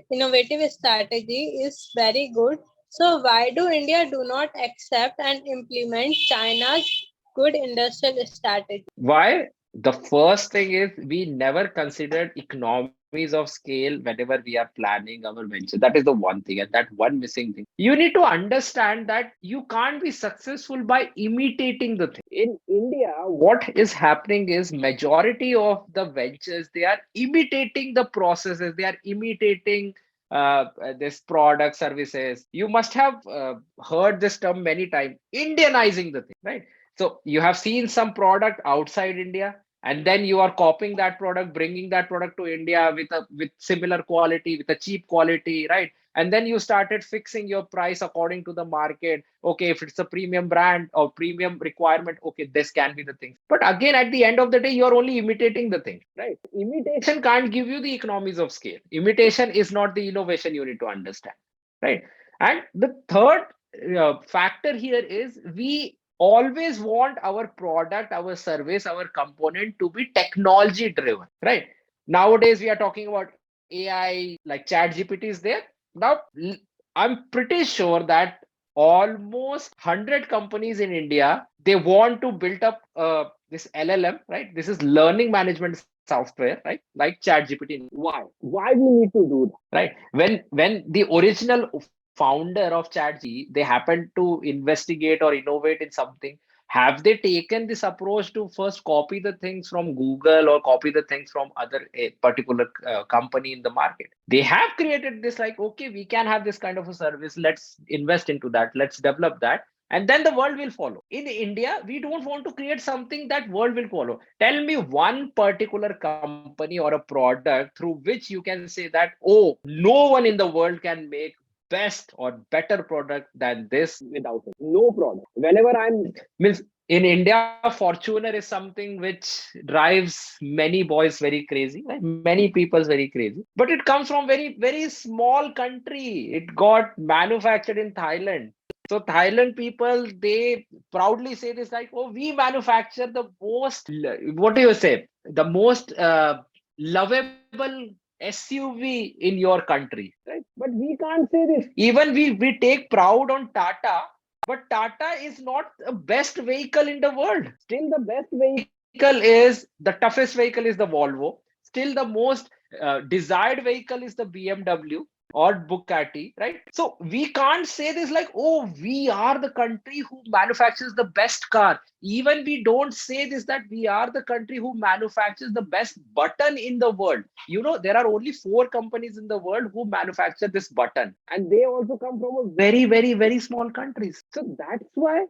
A: innovative strategy is very good, so why do India do not accept and implement China's good industrial strategy?
B: Why? The first thing is we never considered economies of scale whenever we are planning our venture. That is the one thing, and that one missing thing. You need to understand that you can't be successful by imitating the thing. In India, what is happening is majority of the ventures, they are imitating the processes, they are imitating this product services. You must have heard this term many times, Indianizing the thing, right? So you have seen some product outside India, and then you are copying that product, bringing that product to India with similar quality, with a cheap quality, right? And then you started fixing your price according to the market. Okay, if it's a premium brand or premium requirement, okay, this can be the thing. But again, at the end of the day, you're only imitating the thing, right? Imitation can't give you the economies of scale. Imitation is not the innovation, you need to understand, right? And the third factor here is we always want our product, our service, our component to be technology driven, right? Nowadays, we are talking about AI, like Chat GPT is there. Now, I'm pretty sure that almost 100 companies in India, they want to build up this LLM, right? This is learning management software, right? Like Chat GPT. Why we need to do that, right? When the original founder of ChatGPT, they happened to investigate or innovate in something, have they taken this approach to first copy the things from Google or copy the things from other a particular company in the market? They have created this, like, okay, we can have this kind of a service, let's invest into that, let's develop that, and then the world will follow. In India, we don't want to create something that world will follow. Tell me one particular company or a product through which you can say that, oh, no one in the world can make best or better product than this without it. No product. Whenever I'm means in India, Fortuner is something which drives many boys very crazy, right? Many people very crazy. But it comes from very small country. It got manufactured in Thailand. So Thailand people, they proudly say this, like, oh, we manufacture the most, what do you say, the most lovable SUV in your country, right? But we can't say this. Even we take proud on Tata, but Tata is not the best vehicle in the world. Still, the best vehicle is the toughest vehicle is the Volvo. Still, the most desired vehicle is the BMW or Bugatti, right? So we can't say this like, oh, we are the country who manufactures the best car. Even we don't say this that we are the country who manufactures the best button in the world. You know, there are only 4 companies in the world who manufacture this button, and they also come from a very small countries. So that's why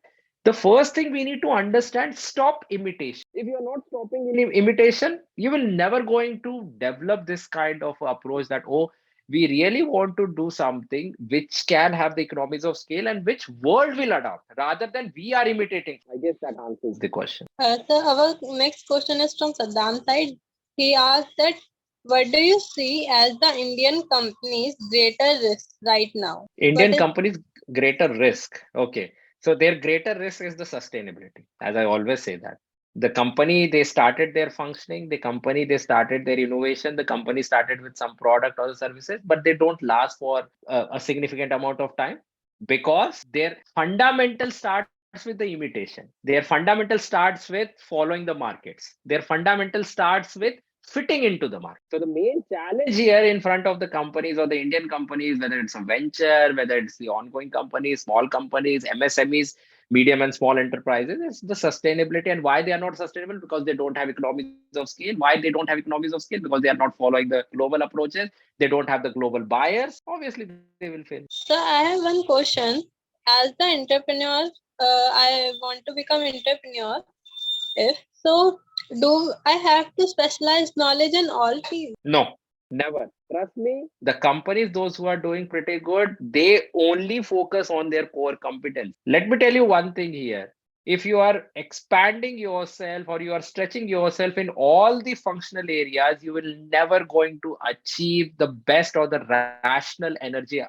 B: the first thing we need to understand, stop imitation. If you're not stopping in imitation, you will never going to develop this kind of approach that, oh, we really want to do something which can have the economies of scale and which world will adopt rather than we are imitating. I guess that answers the question.
A: So our next question is from Saddam side. He asked that what do you see as the Indian companies' greater risk right now? What
B: Indian
A: is
B: companies greater risk. Okay. So their greater risk is the sustainability. As I always say that. The company, they started their functioning, the company, they started their innovation, the company started with some product or services, but they don't last for a significant amount of time because their fundamental starts with the imitation. Their fundamental starts with following the markets. Their fundamental starts with fitting into the market. So the main challenge here in front of the companies or the Indian companies, whether it's a venture, whether it's the ongoing companies, small companies, MSMEs, medium and small enterprises, is the sustainability. And why they are not sustainable? Because they don't have economies of scale. Why they don't have economies of scale? Because they are not following the global approaches. They don't have the global buyers. Obviously, they will fail.
A: so? I have one question. As the entrepreneur, I want to become entrepreneur. If so, do I have to specialize knowledge in all fields?
B: No, never. Trust me, the companies, those who are doing pretty good, they only focus on their core competence. Let me tell you one thing here. If you are expanding yourself or you are stretching yourself in all the functional areas, you will never going to achieve the best or the rational energy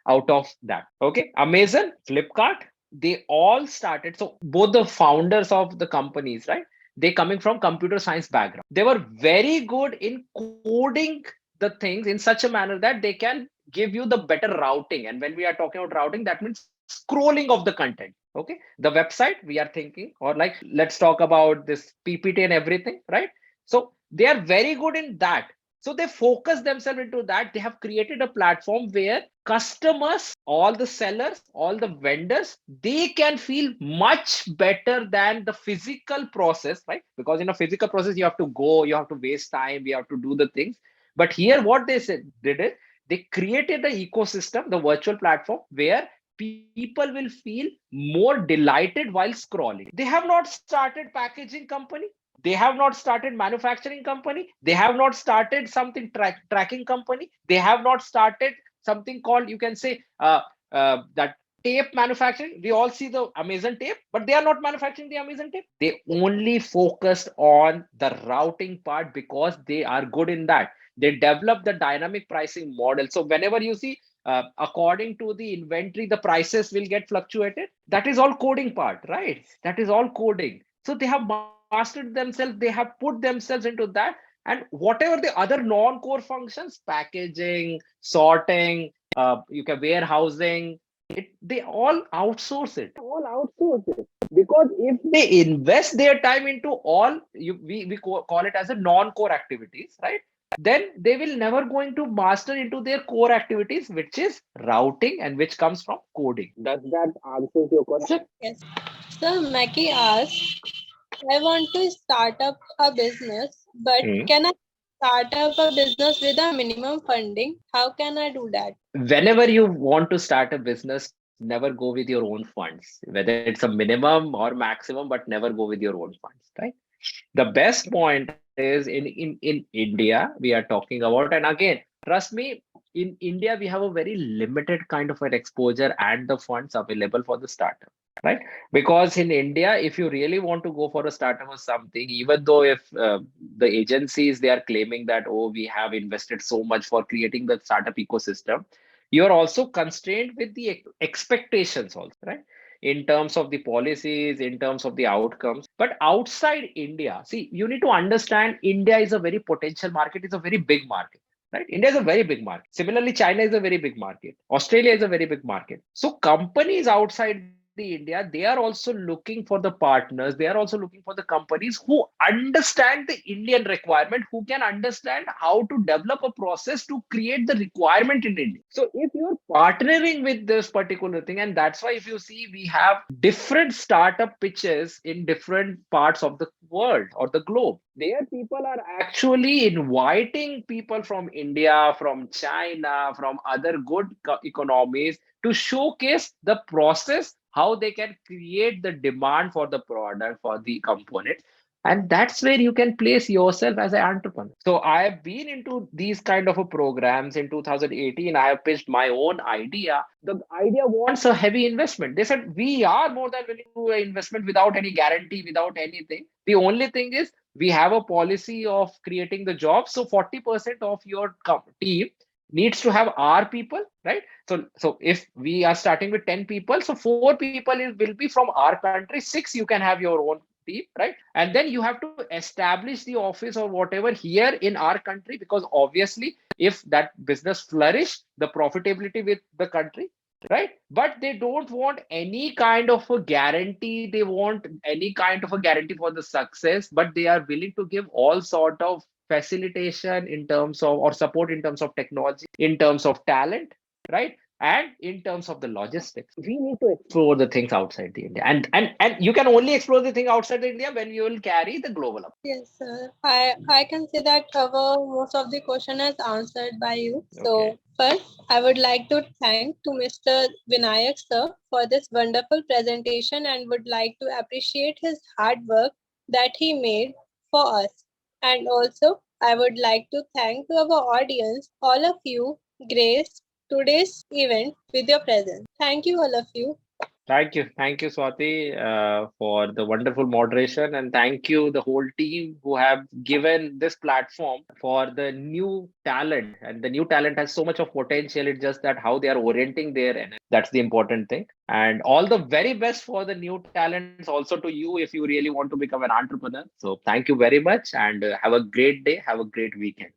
B: out of that. Okay. Amazon, Flipkart, they all started. So both the founders of the companies, right? They coming from computer science background. They were very good in coding the things in such a manner that they can give you the better routing. And when we are talking about routing, that means scrolling of the content. Okay, the website we are thinking, or like, let's talk about this PPT and everything, right? So they are very good in that. So they focus themselves into that. They have created a platform where customers, all the sellers, all the vendors, they can feel much better than the physical process, right? Because in a physical process, you have to go, you have to waste time, you have to do the things. But here, what they said, did it, they created the ecosystem, the virtual platform, where people will feel more delighted while scrolling. They have not started packaging company. They have not started manufacturing company. They have not started something tracking company. They have not started something called, you can say, that tape manufacturing. We all see the Amazon tape, but they are not manufacturing the Amazon tape. They only focused on the routing part because they are good in that. They develop the dynamic pricing model. So whenever you see, according to the inventory, the prices will get fluctuated. That is all coding part, right? That is all coding. So they have mastered themselves. They have put themselves into that. And whatever the other non-core functions, packaging, sorting, you can warehousing, they all outsource it. Because if they invest their time into all, we call it as a non-core activities, right? Then they will never going to master into their core activities, which is routing and which comes from coding. Does that answer your question?
A: Yes. So Mackie asks, I want to start up a business, but
B: Hmm.
A: can I start up a business with a minimum funding? How can I do that?
B: Whenever you want to start a business, never go with your own funds, whether it's a minimum or maximum, but never go with your own funds, right? The best point is in India we are talking about, and again, trust me, in India we have a very limited kind of an exposure and the funds available for the startup, right? Because in India, if you really want to go for a startup or something, even though if the agencies they are claiming that, oh, we have invested so much for creating the startup ecosystem, you are also constrained with the expectations also, right? In terms of the policies, in terms of the outcomes. But outside India, see, you need to understand India is a very potential market, it's a very big market. Right? India is a very big market. Similarly, China is a very big market. Australia is a very big market. So companies outside the India, they are also looking for the partners. They are also looking for the companies who understand the Indian requirement, who can understand how to develop a process to create the requirement in India. So if you're partnering with this particular thing, and that's why if you see, we have different startup pitches in different parts of the world or the globe. There, people are actually inviting people from India, from China, from other good economies to showcase the process, how they can create the demand for the product, for the component. And that's where you can place yourself as an entrepreneur. So I have been into these kind of a programs. In 2018 I have pitched my own idea. The idea wants a heavy investment. They said we are more than willing to do an investment without any guarantee, without anything. The only thing is we have a policy of creating the job. So 40% of your team needs to have our people, right? So if we are starting with 10 people, so 4 people will be from our country, 6 you can have your own team, right? And then you have to establish the office or whatever here in our country, because obviously if that business flourish, the profitability with the country, right? But they don't want any kind of a guarantee. They want any kind of a guarantee for the success, but they are willing to give all sort of facilitation in terms of, or support in terms of technology, in terms of talent, right? And in terms of the logistics. We need to explore the things outside the India, and you can only explore the thing outside the India when you will carry the global up.
A: Yes, sir. I can say that our most of the question is answered by you.
B: Okay.
A: So first, I would like to thank to Mr. Vinayak sir for this wonderful presentation and would like to appreciate his hard work that he made for us. And also, I would like to thank to our audience, all of you, graced today's event with your presence. Thank you, all of you.
B: Thank you, Swati, for the wonderful moderation, and thank you the whole team who have given this platform for the new talent. And the new talent has so much of potential. It's just that how they are orienting their energy. That's the important thing. And all the very best for the new talents, also to you if you really want to become an entrepreneur. So thank you very much, and have a great day. Have a great weekend.